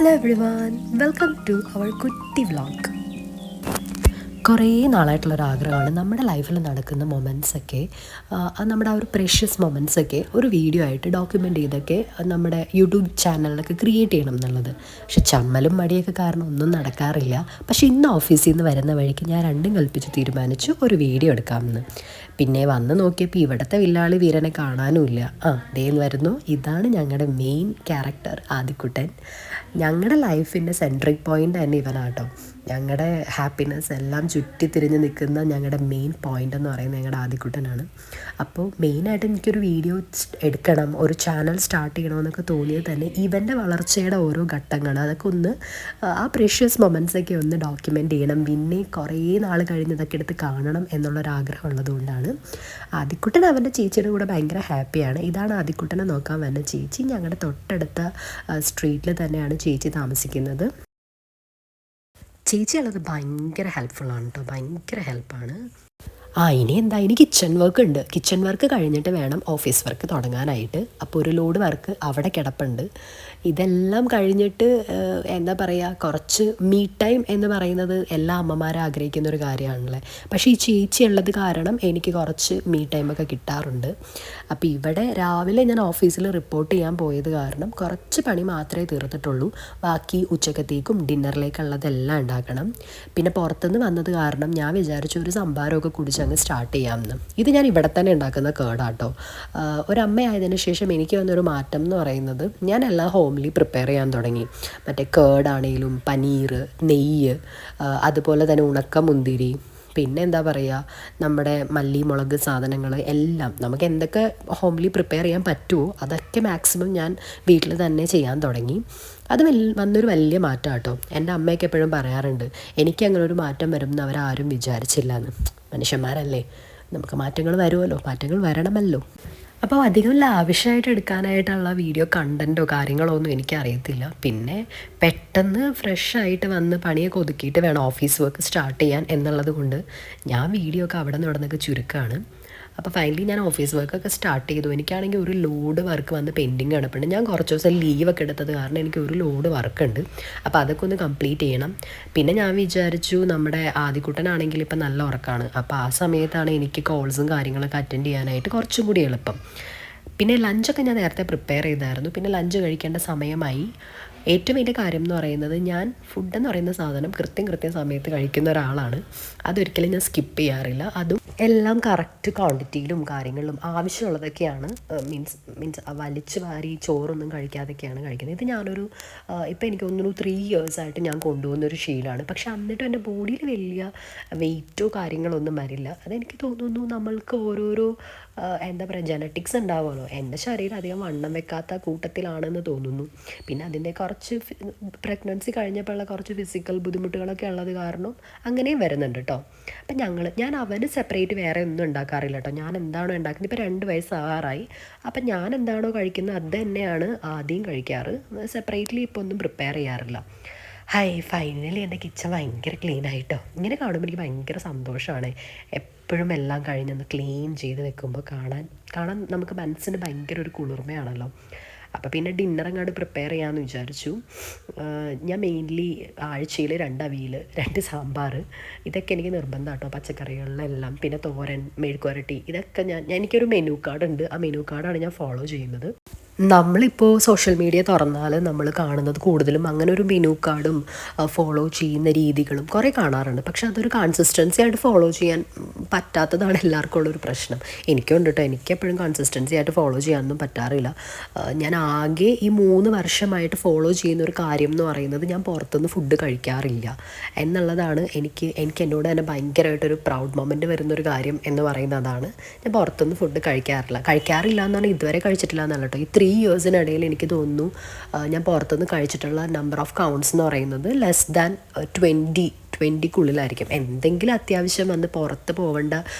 Hello everyone, welcome to our Kutti vlog. കുറേ നാളായിട്ടുള്ളൊരാഗ്രഹമാണ് നമ്മുടെ ലൈഫിൽ നടക്കുന്ന മൊമെൻറ്റ്സൊക്കെ നമ്മുടെ ആ ഒരു പ്രഷ്യസ് മൊമെൻറ്റ്സൊക്കെ ഒരു വീഡിയോ ആയിട്ട് ഡോക്യുമെൻ്റ് ചെയ്തൊക്കെ നമ്മുടെ യൂട്യൂബ് ചാനലിലൊക്കെ ക്രിയേറ്റ് ചെയ്യണം എന്നുള്ളത്. പക്ഷെ ചമ്മലും മടിയൊക്കെ കാരണം ഒന്നും നടക്കാറില്ല. പക്ഷെ ഇന്ന് ഓഫീസിൽ നിന്ന് വരുന്ന വഴിക്ക് ഞാൻ രണ്ടും കൽപ്പിച്ച് തീരുമാനിച്ചു ഒരു വീഡിയോ എടുക്കാമെന്ന്. പിന്നെ വന്ന് നോക്കിയപ്പോൾ ഇവിടുത്തെ വില്ലാളി വീരനെ കാണാനുമില്ല. ദേ വരുന്നു. ഇതാണ് ഞങ്ങളുടെ മെയിൻ ക്യാരക്ടർ ആദിക്കുട്ടൻ. ഞങ്ങളുടെ ലൈഫിൻ്റെ സെൻട്രിക് പോയിൻ്റ് തന്നെ ഇവനാട്ടോ. ഞങ്ങളുടെ ഹാപ്പിനെസ് എല്ലാം ചുറ്റിത്തിരിഞ്ഞ് നിൽക്കുന്ന ഞങ്ങളുടെ മെയിൻ പോയിൻ്റ് എന്ന് പറയുന്നത് ഞങ്ങളുടെ ആദിക്കുട്ടനാണ്. അപ്പോൾ മെയിനായിട്ട് എനിക്കൊരു വീഡിയോ എടുക്കണം, ഒരു ചാനൽ സ്റ്റാർട്ട് ചെയ്യണമെന്നൊക്കെ തോന്നിയത് തന്നെ ഇവൻ്റെ വളർച്ചയുടെ ഓരോ ഘട്ടങ്ങൾ അതൊക്കെ ഒന്ന് ആ പ്രഷ്യസ് മൊമെൻറ്റ്സൊക്കെ ഒന്ന് ഡോക്യുമെൻ്റ് ചെയ്യണം. പിന്നെ കുറേ നാൾ കഴിഞ്ഞ് ഇതൊക്കെ എടുത്ത് കാണണം എന്നുള്ളൊരാഗ്രഹം ഉള്ളതുകൊണ്ടാണ്. ആദിക്കുട്ടൻ അവൻ്റെ ചേച്ചിയുടെ കൂടെ ഭയങ്കര ഹാപ്പിയാണ്. ഇതാണ് ആദിക്കുട്ടനെ നോക്കാൻ വന്ന ചേച്ചി. ഞങ്ങളുടെ തൊട്ടടുത്ത സ്ട്രീറ്റിൽ തന്നെയാണ് ചേച്ചി താമസിക്കുന്നത്. ചേച്ചി ഉള്ളത് ഭയങ്കര ഹെൽപ്ഫുള്ളാണ് കേട്ടോ, ഭയങ്കര ഹെൽപ്പാണ്. ഇനി എന്താ, ഇനി കിച്ചൺ വർക്ക് ഉണ്ട്. കിച്ചൺ വർക്ക് കഴിഞ്ഞിട്ട് വേണം ഓഫീസ് വർക്ക് തുടങ്ങാനായിട്ട്. അപ്പോൾ ഒരു ലോഡ് വർക്ക് അവിടെ കിടപ്പുണ്ട്. ഇതെല്ലാം കഴിഞ്ഞിട്ട് എന്താ പറയുക, കുറച്ച് മീ ടൈം എന്ന് പറയുന്നത് എല്ലാ അമ്മമാരും ആഗ്രഹിക്കുന്ന ഒരു കാര്യമാണല്ലേ. പക്ഷേ ഈ ചേച്ചി ഉള്ളത് കാരണം എനിക്ക് കുറച്ച് മീ ടൈമൊക്കെ കിട്ടാറുണ്ട്. അപ്പോൾ ഇവിടെ രാവിലെ ഞാൻ ഓഫീസിൽ റിപ്പോർട്ട് ചെയ്യാൻ പോയത് കാരണം കുറച്ച് പണി മാത്രമേ തീർത്തിട്ടുള്ളൂ. ബാക്കി ഉച്ചക്കത്തേക്കും ഡിന്നറിലേക്കുള്ളതെല്ലാം ഉണ്ടാക്കണം. പിന്നെ പുറത്തുനിന്ന് വന്നത് കാരണം ഞാൻ വിചാരിച്ചു ഒരു സംഭാരമൊക്കെ കുടിച്ച് അങ്ങ് സ്റ്റാർട്ട് ചെയ്യാമെന്ന്. ഇത് ഞാൻ ഇവിടെ തന്നെ ഉണ്ടാക്കുന്ന കേടാട്ടോ. ഒരമ്മയായതിനു ശേഷം എനിക്ക് വന്നൊരു മാറ്റം എന്ന് പറയുന്നത് ഞാൻ എല്ലാം ഹോംലി പ്രിപ്പയർ ചെയ്യാൻ തുടങ്ങി. മറ്റേ കേടാണെങ്കിലും പനീർ, നെയ്യ്, അതുപോലെ തന്നെ ഉണക്കമുന്തിരി, പിന്നെ എന്താ പറയുക, നമ്മുടെ മല്ലി മുളക് സാധനങ്ങൾ എല്ലാം നമുക്ക് എന്തൊക്കെ ഹോംലി പ്രിപ്പയർ ചെയ്യാൻ പറ്റുമോ അതൊക്കെ മാക്സിമം ഞാൻ വീട്ടിൽ തന്നെ ചെയ്യാൻ തുടങ്ങി. അത് വന്നൊരു വലിയ മാറ്റം കേട്ടോ. എൻ്റെ അമ്മയൊക്കെ എപ്പോഴും പറയാറുണ്ട് എനിക്ക് അങ്ങനെ ഒരു മാറ്റം വരുമെന്ന് അവരാരും വിചാരിച്ചില്ല എന്ന്. മനുഷ്യന്മാരല്ലേ, നമുക്ക് മാറ്റങ്ങൾ വരുമല്ലോ, മാറ്റങ്ങൾ വരണമല്ലോ. അപ്പോൾ അധികം ലാവിഷായിട്ട് എടുക്കാനായിട്ടുള്ള വീഡിയോ കണ്ടൻറ്റോ കാര്യങ്ങളോ ഒന്നും എനിക്കറിയത്തില്ല. പിന്നെ പെട്ടെന്ന് ഫ്രഷായിട്ട് വന്ന് പണിയൊക്കെ ഒതുക്കിയിട്ട് വേണം ഓഫീസ് വർക്ക് സ്റ്റാർട്ട് ചെയ്യാൻ എന്നുള്ളത് കൊണ്ട് ഞാൻ വീഡിയോ ഒക്കെ അവിടെ നിന്ന് ഇവിടെ നിന്നൊക്കെ ചുരുക്കമാണ്. അപ്പോൾ ഫൈനലി ഞാൻ ഓഫീസ് വർക്കൊക്കെ സ്റ്റാർട്ട് ചെയ്തു. എനിക്കാണെങ്കിൽ ഒരു ലോഡ് വർക്ക് വന്ന് പെൻഡിങ് കിടപ്പുണ്ട്. ഞാൻ കുറച്ച് ദിവസം ലീവൊക്കെ എടുത്തത് കാരണം എനിക്ക് ഒരു ലോഡ് വർക്കുണ്ട്. അപ്പോൾ അതൊക്കെ ഒന്ന് കംപ്ലീറ്റ് ചെയ്യണം. പിന്നെ ഞാൻ വിചാരിച്ചു നമ്മുടെ ആദിക്കുട്ടനാണെങ്കിൽ ഇപ്പം നല്ല ഉറക്കമാണ്. അപ്പോൾ ആ സമയത്താണ് എനിക്ക് കോൾസും കാര്യങ്ങളൊക്കെ അറ്റൻഡ് ചെയ്യാനായിട്ട് കുറച്ചും കൂടി എളുപ്പം. പിന്നെ ലഞ്ചൊക്കെ ഞാൻ നേരത്തെ പ്രിപ്പയർ ചെയ്തായിരുന്നു. പിന്നെ ലഞ്ച് കഴിക്കേണ്ട സമയമായി. ഏറ്റവും വലിയ കാര്യം എന്ന് പറയുന്നത് ഞാൻ ഫുഡെന്ന് പറയുന്ന സാധനം കൃത്യം സമയത്ത് കഴിക്കുന്ന ഒരാളാണ്. അതൊരിക്കലും ഞാൻ സ്കിപ്പ് ചെയ്യാറില്ല. അതും എല്ലാം കറക്റ്റ് ക്വാണ്ടിറ്റിയിലും കാര്യങ്ങളിലും ആവശ്യമുള്ളതൊക്കെയാണ്. മീൻസ് വലിച്ച് വാരി ചോറൊന്നും കഴിക്കാതൊക്കെയാണ് കഴിക്കുന്നത്. ഇത് ഞാനൊരു ഇപ്പോൾ എനിക്ക് തോന്നുന്നു 3 ഇയേഴ്സായിട്ട് ഞാൻ കൊണ്ടുപോകുന്നൊരു ശീലമാണ്. പക്ഷെ എന്നിട്ടും എൻ്റെ ബോഡിയിൽ വലിയ വെയിറ്റോ കാര്യങ്ങളൊന്നും വരില്ല. അതെനിക്ക് തോന്നുന്നു നമ്മൾക്ക് ഓരോരോ എന്താ പറയുക ജനറ്റിക്സ് ഉണ്ടാവുമല്ലോ. എൻ്റെ ശരീരം അധികം വണ്ണം വെക്കാത്ത കൂട്ടത്തിലാണെന്ന് തോന്നുന്നു. പിന്നെ അതിൻ്റെ കുറച്ച് പ്രഗ്നൻസി കഴിഞ്ഞപ്പോഴുള്ള കുറച്ച് ഫിസിക്കൽ ബുദ്ധിമുട്ടുകളൊക്കെ ഉള്ളത് കാരണം അങ്ങനെയും വരുന്നുണ്ട് കേട്ടോ. അപ്പം ഞാൻ അവന് സെപ്പറേറ്റ് വേറെ ഒന്നും ഉണ്ടാക്കാറില്ല കേട്ടോ. ഞാൻ എന്താണോ ഉണ്ടാക്കുന്നത്, ഇപ്പോൾ 2 വയസ്സാകാറായി. അപ്പം ഞാൻ എന്താണോ കഴിക്കുന്നത് അത് തന്നെയാണ് ആദ്യം കഴിക്കാറ്. സെപ്പറേറ്റ്ലി ഇപ്പോൾ ഒന്നും പ്രിപ്പയർ ചെയ്യാറില്ല. ഫൈനലി എൻ്റെ കിച്ചൺ ഭയങ്കര ക്ലീൻ ആയിട്ടോ. ഇങ്ങനെ കാണുമ്പോൾ എനിക്ക് ഭയങ്കര സന്തോഷമാണ്. എപ്പോഴും എല്ലാം കഴിഞ്ഞൊന്ന് ക്ലീൻ ചെയ്ത് വെക്കുമ്പോൾ കാണാൻ നമുക്ക് മനസ്സിന് ഭയങ്കര ഒരു കുളിർമയാണല്ലോ. അപ്പോൾ പിന്നെ ഡിന്നർ അങ്ങോട്ട് പ്രിപ്പയർ ചെയ്യാമെന്ന് വിചാരിച്ചു. ഞാൻ മെയിൻലി ആഴ്ചയിൽ 2 അവിയൽ, 2 സാമ്പാർ, ഇതൊക്കെ എനിക്ക് നിർബന്ധം കേട്ടോ പച്ചക്കറികളിലെല്ലാം. പിന്നെ തോരൻ, മെഴുക്കുവരട്ടി, ഇതൊക്കെ എനിക്കൊരു മെനു കാർഡ് ഉണ്ട്. ആ മെനു കാർഡാണ് ഞാൻ ഫോളോ ചെയ്യുന്നത്. നമ്മളിപ്പോൾ സോഷ്യൽ മീഡിയ തുറന്നാൽ നമ്മൾ കാണുന്നത് കൂടുതലും അങ്ങനെ ഒരു മെനു കാർഡും ഫോളോ ചെയ്യുന്ന രീതികളും കുറേ കാണാറുണ്ട്. പക്ഷെ അതൊരു കൺസിസ്റ്റൻസി ആയിട്ട് ഫോളോ ചെയ്യാൻ പറ്റാത്തതാണ് എല്ലാവർക്കും ഉള്ളൊരു പ്രശ്നം. എനിക്കുണ്ട് കേട്ടോ. എനിക്കെപ്പോഴും കൺസിസ്റ്റൻസി ആയിട്ട് ഫോളോ ചെയ്യാനൊന്നും പറ്റാറില്ല. ഞാൻ ആകെ ഈ 3 വർഷമായിട്ട് ഫോളോ ചെയ്യുന്ന ഒരു കാര്യം എന്ന് പറയുന്നത് ഞാൻ പുറത്തുനിന്ന് ഫുഡ് കഴിക്കാറില്ല എന്നുള്ളതാണ്. എനിക്ക് എന്നോട് തന്നെ ഭയങ്കരമായിട്ടൊരു പ്രൗഡ് മൊമെൻ്റ് വരുന്നൊരു കാര്യം എന്ന് പറയുന്നതാണ്. ഞാൻ പുറത്തുനിന്ന് ഫുഡ് കഴിക്കാറില്ല എന്നാണ്, ഇതുവരെ കഴിച്ചിട്ടില്ല എന്നല്ല കേട്ടോ. ഈ 3 ഇയേഴ്സിനിടയിൽ എനിക്ക് തോന്നുന്നു ഞാൻ പുറത്തുനിന്ന് കഴിച്ചിട്ടുള്ള നമ്പർ ഓഫ് കൗണ്ട്സ് എന്ന് പറയുന്നത് ലെസ് ദാൻ 20-ക്കുള്ളിലായിരിക്കും. എന്തെങ്കിലും അത്യാവശ്യം വന്ന് പുറത്ത് പോകേണ്ട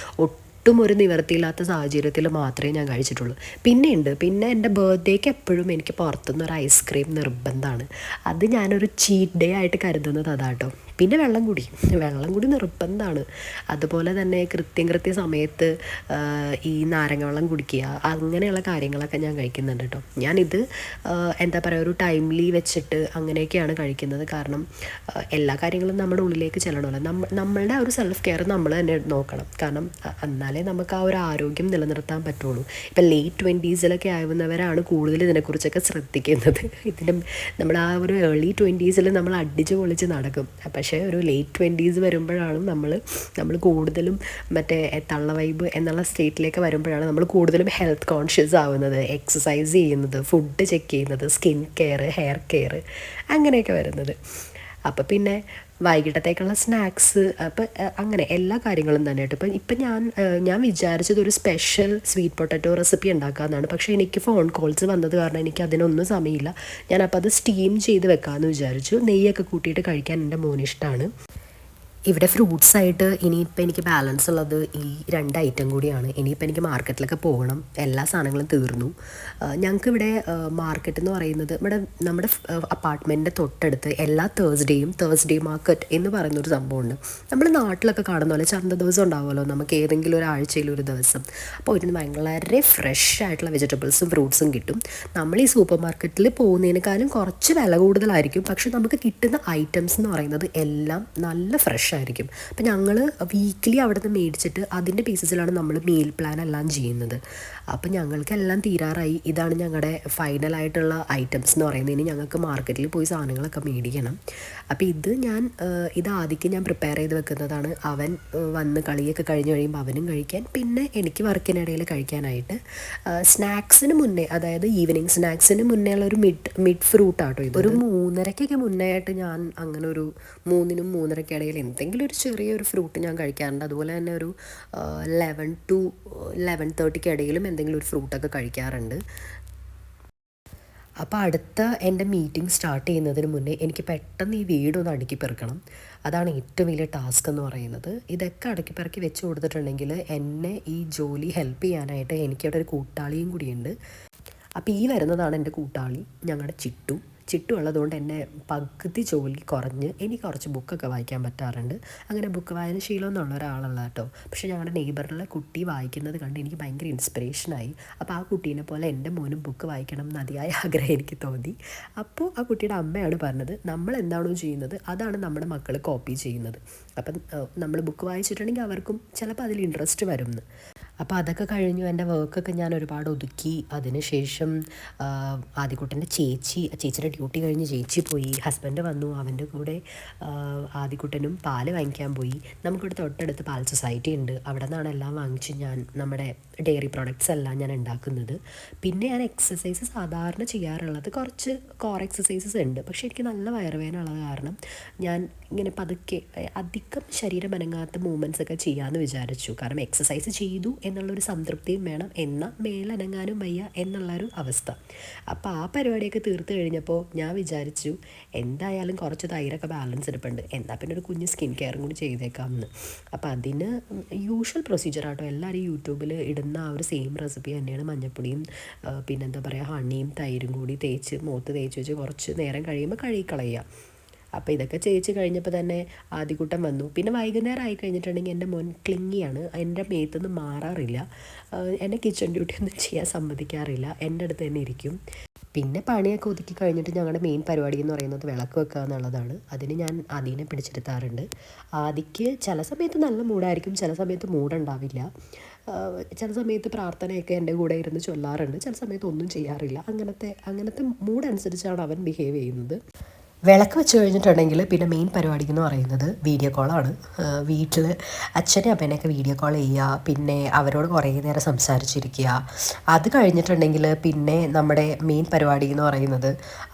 ഒട്ടും ഒരു നിവൃത്തിയില്ലാത്ത സാഹചര്യത്തിൽ മാത്രമേ ഞാൻ കഴിച്ചിട്ടുള്ളൂ. പിന്നെ എൻ്റെ ബർത്ത്ഡേക്ക് എപ്പോഴും എനിക്ക് പുറത്തുനിന്ന് ഒരു ഐസ്ക്രീം നിർബന്ധമാണ്. അത് ഞാനൊരു ചീറ്റ് ഡേ ആയിട്ട് കരുതുന്നത് അതാട്ടോ. പിന്നെ വെള്ളം കുടി നിർബന്ധമാണ്. അതുപോലെ തന്നെ കൃത്യ സമയത്ത് ഈ നാരങ്ങ വെള്ളം കുടിക്കുക, അങ്ങനെയുള്ള കാര്യങ്ങളൊക്കെ ഞാൻ കഴിക്കുന്നുണ്ട് കേട്ടോ. ഞാനിത് എന്താ പറയുക, ഒരു ടൈംലി വെച്ചിട്ട് അങ്ങനെയൊക്കെയാണ് കഴിക്കുന്നത്. കാരണം എല്ലാ കാര്യങ്ങളും നമ്മുടെ ഉള്ളിലേക്ക് ചെല്ലണമല്ലോ. നമ്മളുടെ ആ ഒരു സെൽഫ് കെയർ നമ്മൾ തന്നെ നോക്കണം. കാരണം എന്നാലേ നമുക്ക് ആ ഒരു ആരോഗ്യം നിലനിർത്താൻ പറ്റുള്ളൂ. ഇപ്പം ലേറ്റ് 20s ആവുന്നവരാണ് കൂടുതൽ ഇതിനെക്കുറിച്ചൊക്കെ ശ്രദ്ധിക്കുന്നത്. നമ്മൾ ആ ഒരു ഏർലി 20s നമ്മൾ അടിച്ച് പൊളിച്ച് നടക്കും. പക്ഷേ ഒരു ലേറ്റ് 20s വരുമ്പോഴാണ് നമ്മൾ കൂടുതലും മറ്റേ തള്ള വൈബ് എന്നുള്ള സ്റ്റേറ്റിലേക്ക് വരുമ്പോഴാണ് നമ്മൾ കൂടുതലും ഹെൽത്ത് കോൺഷ്യസ് ആവുന്നത്, എക്സസൈസ് ചെയ്യുന്നത്, ഫുഡ് ചെക്ക് ചെയ്യുന്നത്, സ്കിൻ കെയർ, ഹെയർ കെയർ അങ്ങനെയൊക്കെ വരുന്നത്. അപ്പോൾ പിന്നെ വൈകിട്ടത്തേക്കുള്ള സ്നാക്സ്, അപ്പം അങ്ങനെ എല്ലാ കാര്യങ്ങളും തന്നെ കേട്ടോ. ഇപ്പം ഞാൻ വിചാരിച്ചത് ഒരു സ്പെഷ്യൽ സ്വീറ്റ് പൊട്ടറ്റോ റെസിപ്പി ഉണ്ടാക്കാമെന്നാണ്. പക്ഷേ എനിക്ക് ഫോൺ കോൾസ് വന്നത് കാരണം എനിക്ക് അതിനൊന്നും സമയമില്ല. ഞാനപ്പോൾ അത് സ്റ്റീം ചെയ്ത് വെക്കാമെന്ന് വിചാരിച്ചു. നെയ്യൊക്കെ കൂട്ടിയിട്ട് കഴിക്കാൻ എൻ്റെ മോനിഷ്ടമാണ്. ഇവിടെ ഫ്രൂട്ട്സായിട്ട് ഇനിയിപ്പോൾ എനിക്ക് ബാലൻസ് ഉള്ളത് ഈ 2 ഐറ്റം കൂടിയാണ്. ഇനിയിപ്പോൾ എനിക്ക് മാർക്കറ്റിലൊക്കെ പോകണം. എല്ലാ സാധനങ്ങളും തീർന്നു. ഞങ്ങൾക്കിവിടെ മാർക്കറ്റ് എന്ന് പറയുന്നത് നമ്മുടെ അപ്പാർട്ട്മെൻറ്റിൻ്റെ തൊട്ടടുത്ത് എല്ലാ തേഴ്സ്ഡേ മാർക്കറ്റ് എന്ന് പറയുന്നൊരു സംഭവമുണ്ട്. നമ്മൾ നാട്ടിലൊക്കെ കാണുന്ന പോലെ ചന്ത ദിവസം ഉണ്ടാവുമല്ലോ നമുക്ക് ഏതെങ്കിലും ഒരു ആഴ്ചയിലൊരു ദിവസം. അപ്പോൾ ഒരു വളരെ ഫ്രഷ് ആയിട്ടുള്ള വെജിറ്റബിൾസും ഫ്രൂട്ട്സും കിട്ടും. നമ്മൾ ഈ സൂപ്പർ മാർക്കറ്റിൽ പോകുന്നതിനേക്കാളും കുറച്ച് വില കൂടുതലായിരിക്കും. പക്ഷെ നമുക്ക് കിട്ടുന്ന ഐറ്റംസ് എന്ന് പറയുന്നത് എല്ലാം നല്ല ഫ്രഷ് ആയിരിക്കും. അപ്പം ഞങ്ങൾ വീക്ക്ലി അവിടെ നിന്ന് മേടിച്ചിട്ട് അതിൻ്റെ ബേസിസിലാണ് നമ്മൾ മീൽ പ്ലാൻ എല്ലാം ചെയ്യുന്നത്. അപ്പം ഞങ്ങൾക്കെല്ലാം തീരാറായി. ഇതാണ് ഞങ്ങളുടെ ഫൈനലായിട്ടുള്ള ഐറ്റംസ് എന്ന് പറയുന്നത്. ഇനി ഞങ്ങൾക്ക് മാർക്കറ്റിൽ പോയി സാധനങ്ങളൊക്കെ മേടിക്കണം. അപ്പോൾ ഇത് ആദ്യം ഞാൻ പ്രിപ്പയർ ചെയ്ത് വെക്കുന്നതാണ്. അവൻ വന്ന് കളിയൊക്കെ കഴിഞ്ഞ് കഴിയുമ്പോൾ അവനും കഴിക്കാൻ, പിന്നെ എനിക്ക് വർക്കിനിടയിൽ കഴിക്കാനായിട്ട്. സ്നാക്സിന് മുന്നേ, അതായത് ഈവനിങ് സ്നാക്സിന് മുന്നേ ഉള്ള ഒരു മിഡ് ഫ്രൂട്ടാട്ടോ ഇത്. ഒരു 3:30 മുന്നേ ആയിട്ട് ഞാൻ അങ്ങനെ ഒരു 3നും 3:30 ഇടയിൽ എന്തെങ്കിലും ഒരു ചെറിയൊരു ഫ്രൂട്ട് ഞാൻ കഴിക്കാറുണ്ട്. അതുപോലെ തന്നെ ഒരു 11 to 11:30 ഇടയിലും എന്തെങ്കിലും ഒരു ഫ്രൂട്ടൊക്കെ കഴിക്കാറുണ്ട്. അപ്പോൾ അടുത്ത എൻ്റെ മീറ്റിംഗ് സ്റ്റാർട്ട് ചെയ്യുന്നതിന് മുന്നേ എനിക്ക് പെട്ടെന്ന് ഈ വീടൊന്ന് അടുക്കി പെറുക്കണം. അതാണ് ഏറ്റവും വലിയ ടാസ്ക് എന്ന് പറയുന്നത്. ഇതൊക്കെ അടുക്കി പെറുക്കി വെച്ച് കൊടുത്തിട്ടുണ്ടെങ്കിൽ എന്നെ ഈ ജോലി ഹെൽപ്പ് ചെയ്യാനായിട്ട് എനിക്കവിടെ ഒരു കൂട്ടാളിയും കൂടിയുണ്ട്. അപ്പോൾ ഈ വരുന്നതാണ് എൻ്റെ കൂട്ടാളി, ഞങ്ങളുടെ ചിട്ടു ഉള്ളതുകൊണ്ട് എന്നെ പകുതി ജോലി കുറഞ്ഞ് എനിക്ക് കുറച്ച് ബുക്കൊക്കെ വായിക്കാൻ പറ്റാറുണ്ട്. അങ്ങനെ ബുക്ക് വായന ശീലമൊന്നുള്ള ഒരാളല്ല കേട്ടോ. പക്ഷേ ഞങ്ങളുടെ നെയ്ബറിലെ കുട്ടി വായിക്കുന്നത് കണ്ട് എനിക്ക് ഭയങ്കര ഇൻസ്പിറേഷനായി. അപ്പോൾ ആ കുട്ടീനെ പോലെ എൻ്റെ മോനും ബുക്ക് വായിക്കണം എന്ന് അതിയായ ആഗ്രഹം എനിക്ക് തോന്നി. അപ്പോൾ ആ കുട്ടിയുടെ അമ്മയാണ് പറഞ്ഞത്, നമ്മൾ എന്താണോ ചെയ്യുന്നത് അതാണ് നമ്മുടെ മക്കൾ കോപ്പി ചെയ്യുന്നത്. അപ്പം നമ്മൾ ബുക്ക് വായിച്ചിട്ടുണ്ടെങ്കിൽ അവർക്കും ചിലപ്പോൾ അതിൽ ഇൻട്രസ്റ്റ് വരുമെന്ന്. അപ്പോൾ അതൊക്കെ കഴിഞ്ഞു. എൻ്റെ വർക്കൊക്കെ ഞാൻ ഒരുപാട് ഒതുക്കി. അതിനുശേഷം ആദിക്കുട്ടൻ്റെ ചേച്ചിയുടെ ഡ്യൂട്ടി കഴിഞ്ഞ് ചേച്ചി പോയി. ഹസ്ബൻഡ് വന്നു, അവൻ്റെ കൂടെ ആദിക്കുട്ടനും പാല് വാങ്ങിക്കാൻ പോയി. നമുക്കിവിടെ തൊട്ടടുത്ത് പാൽ സൊസൈറ്റി ഉണ്ട്. അവിടെ നിന്നാണ് എല്ലാം വാങ്ങിച്ച് ഞാൻ നമ്മുടെ ഡെയറി പ്രോഡക്റ്റ്സ് എല്ലാം ഞാൻ ഉണ്ടാക്കുന്നത്. പിന്നെ ഞാൻ എക്സസൈസ് സാധാരണ ചെയ്യാറുള്ളത് കുറച്ച് കോർ എക്സസൈസസ് ഉണ്ട്. പക്ഷേ എനിക്ക് നല്ല വയറുവേദന ഉള്ളത് കാരണം ഞാൻ ഇങ്ങനെ പതുക്കെ അധികം ശരീരം അനങ്ങാത്ത മൂവ്മെൻറ്റ്സ് ഒക്കെ ചെയ്യാമെന്ന് വിചാരിച്ചു. കാരണം എക്സസൈസ് ചെയ്തു എന്നുള്ളൊരു സംതൃപ്തിയും വേണം, എന്നാൽ മേലനങ്ങാനും വയ്യ എന്നുള്ളൊരു അവസ്ഥ. അപ്പോൾ ആ പരിപാടിയൊക്കെ തീർത്ത് കഴിഞ്ഞപ്പോൾ ഞാൻ വിചാരിച്ചു എന്തായാലും കുറച്ച് തൈരൊക്കെ ബാലൻസ് എടുപ്പുണ്ട്, എന്നാൽ പിന്നെ ഒരു കുഞ്ഞ് സ്കിൻ കെയറും കൂടി ചെയ്തേക്കാമെന്ന്. അപ്പോൾ അതിന് യൂഷ്വൽ പ്രൊസീജിയറാട്ടോ, എല്ലാവരും യൂട്യൂബിൽ ഇടുന്ന ആ ഒരു സെയിം റെസിപ്പി തന്നെയാണ്. മഞ്ഞപ്പൊടിയും പിന്നെന്താ പറയുക ഹണിയും തൈരും കൂടി മുഖത്ത് തേച്ച് വെച്ച് കുറച്ച് നേരം കഴിയുമ്പോൾ കഴുകിക്കളയുക. അപ്പോൾ ഇതൊക്കെ ചെയ്യിച്ച് കഴിഞ്ഞപ്പോൾ തന്നെ ആദ്യകൂട്ടം വന്നു. പിന്നെ വൈകുന്നേരം ആയി കഴിഞ്ഞിട്ടുണ്ടെങ്കിൽ എൻ്റെ മോൻ ക്ലിങ്ങിയാണ്, എൻ്റെ മേത്തുനിന്ന് മാറാറില്ല. എന്നെ കിച്ചൺ ഡ്യൂട്ടി ഒന്നും ചെയ്യാൻ സമ്മതിക്കാറില്ല, എൻ്റെ അടുത്ത് തന്നെ ഇരിക്കും. പിന്നെ പണിയൊക്കെ ഒതുക്കി കഴിഞ്ഞിട്ട് ഞങ്ങളുടെ മെയിൻ പരിപാടി എന്ന് പറയുന്നത് വിളക്ക് വെക്കുക എന്നുള്ളതാണ്. അതിന് ഞാൻ ആദീനെ പിടിച്ചെടുത്താറുണ്ട്. ആദിക്ക് ചില സമയത്ത് നല്ല മൂഡായിരിക്കും, ചില സമയത്ത് മൂഡുണ്ടാവില്ല. ചില സമയത്ത് പ്രാർത്ഥനയൊക്കെ എൻ്റെ കൂടെ ഇരുന്ന് ചൊല്ലാറുണ്ട്, ചില സമയത്ത് ഒന്നും ചെയ്യാറില്ല. അങ്ങനത്തെ മൂഡനുസരിച്ചാണ് അവൻ ബിഹേവ് ചെയ്യുന്നത്. വിളക്ക് വെച്ച് കഴിഞ്ഞിട്ടുണ്ടെങ്കിൽ പിന്നെ മെയിൻ പരിപാടി എന്ന് പറയുന്നത് വീഡിയോ കോളാണ്. വീട്ടിൽ അച്ഛനെ അമ്മേനെയൊക്കെ വീഡിയോ കോൾ ചെയ്യുക, പിന്നെ അവരോട് കുറേ നേരം സംസാരിച്ചിരിക്കുക. അത് കഴിഞ്ഞിട്ടുണ്ടെങ്കിൽ പിന്നെ നമ്മുടെ മെയിൻ പരിപാടി എന്ന് പറയുന്നത്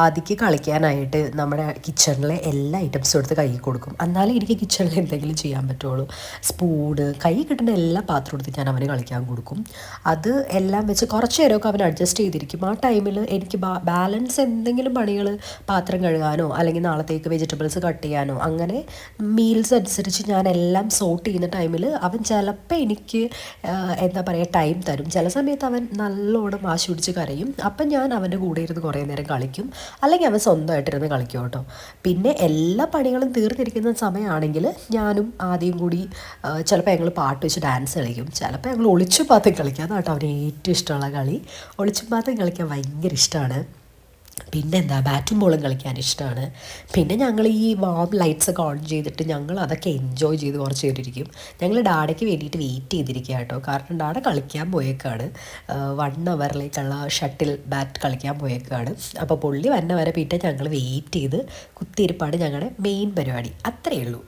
ആദിക്ക് കളിക്കാനായിട്ട് നമ്മുടെ കിച്ചണിലെ എല്ലാ ഐറ്റംസും എടുത്ത് കൈ കൊടുക്കും. എന്നാലേ എനിക്ക് കിച്ചണിൽ എന്തെങ്കിലും ചെയ്യാൻ പറ്റുള്ളൂ. സ്പൂണ്, കൈ കിട്ടുന്ന എല്ലാ പാത്രം എടുത്ത് ഞാൻ അവന് കളിക്കാൻ കൊടുക്കും. അത് എല്ലാം വെച്ച് കുറച്ച് നേരമൊക്കെ അവൻ അഡ്ജസ്റ്റ് ചെയ്തിരിക്കും. ആ ടൈമിൽ എനിക്ക് ബാലൻസ് എന്തെങ്കിലും പണികൾ, പാത്രം കഴുകാനോ അല്ലെങ്കിൽ നാളത്തേക്ക് വെജിറ്റബിൾസ് കട്ട് ചെയ്യാനോ അങ്ങനെ മീൽസ് അനുസരിച്ച് ഞാൻ എല്ലാം സോർട്ട് ചെയ്യുന്ന ടൈമിൽ അവൻ ചിലപ്പോൾ എനിക്ക് എന്താ പറയുക ടൈം തരും. ചില സമയത്ത് അവൻ നല്ലോണം വാശി പിടിച്ച് കരയും. അപ്പം ഞാൻ അവൻ്റെ കൂടെ ഇരുന്ന് കുറേ നേരം കളിക്കും, അല്ലെങ്കിൽ അവൻ സ്വന്തമായിട്ടിരുന്ന് കളിക്കും കേട്ടോ. പിന്നെ എല്ലാ പണികളും തീർന്നിരിക്കുന്ന സമയമാണെങ്കിൽ ഞാനും ആദ്യം കൂടി ചിലപ്പോൾ ഞങ്ങൾ പാട്ട് വെച്ച് ഡാൻസ് കളിക്കും, ചിലപ്പോൾ ഞങ്ങൾ ഒളിച്ചു പാത്തും കളിക്കാം. അതാട്ടോ അവന് ഏറ്റവും ഇഷ്ടമുള്ള കളി. ഒളിച്ചു പാത്തും കളിക്കാൻ ഭയങ്കര ഇഷ്ടമാണ്. പിന്നെന്താ ബാറ്റും ബോളും കളിക്കാൻ ഇഷ്ടമാണ്. പിന്നെ ഞങ്ങൾ ഈ വാം ലൈറ്റ്സ് ഒക്കെ ഓൺ ചെയ്തിട്ട് ഞങ്ങൾ അതൊക്കെ എൻജോയ് ചെയ്ത് കുറച്ച് പേരിരിക്കും. ഞങ്ങൾ ഡാഡയ്ക്ക് വേണ്ടിയിട്ട് വെയിറ്റ് ചെയ്തിരിക്കുക കേട്ടോ. കാരണം ഡാഡ കളിക്കാൻ പോയേക്കാണ്, 1 അവറിലേക്കുള്ള ഷട്ടിൽ ബാറ്റ് കളിക്കാൻ പോയേക്കാണ്. അപ്പോൾ പുള്ളി വന്ന വരെ പിന്നെ ഞങ്ങൾ വെയിറ്റ് ചെയ്ത് കുത്തിയിരിപ്പാണ് ഞങ്ങളുടെ മെയിൻ പരിപാടി. അത്രയേ ഉള്ളൂ.